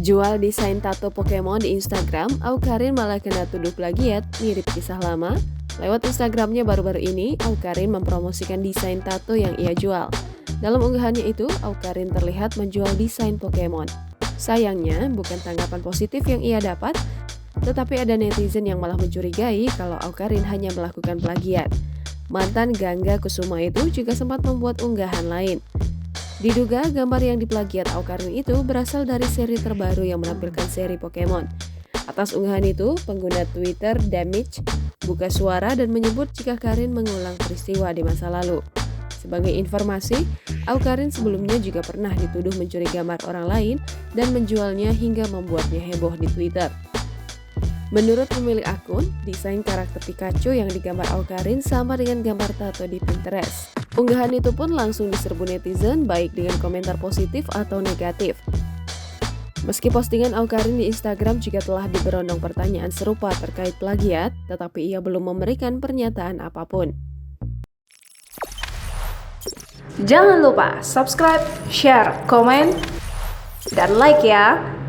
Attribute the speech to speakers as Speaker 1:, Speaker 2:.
Speaker 1: Jual desain tato Pokemon di Instagram, Awkarin malah kena tuduh plagiat, mirip kisah lama. Lewat Instagramnya baru-baru ini, Awkarin mempromosikan desain tato yang ia jual. Dalam unggahannya itu, Awkarin terlihat menjual desain Pokemon. Sayangnya, bukan tanggapan positif yang ia dapat, tetapi ada netizen yang malah mencurigai kalau Awkarin hanya melakukan plagiat. Mantan Gangga Kusuma itu juga sempat membuat unggahan lain. Diduga gambar yang diplagiat Awkarin itu berasal dari seri terbaru yang menampilkan seri Pokemon. Atas unggahan itu, pengguna Twitter Damage buka suara dan menyebut jika Karin mengulang peristiwa di masa lalu. Sebagai informasi, Awkarin sebelumnya juga pernah dituduh mencuri gambar orang lain dan menjualnya hingga membuatnya heboh di Twitter. Menurut pemilik akun, desain karakter Pikachu yang digambar Awkarin sama dengan gambar tato di Pinterest. Unggahan itu pun langsung diserbu netizen baik dengan komentar positif atau negatif. Meski postingan Awkarin di Instagram juga telah diberondong pertanyaan serupa terkait plagiat, tetapi ia belum memberikan pernyataan apapun.
Speaker 2: Jangan lupa subscribe, share, komen, dan like ya!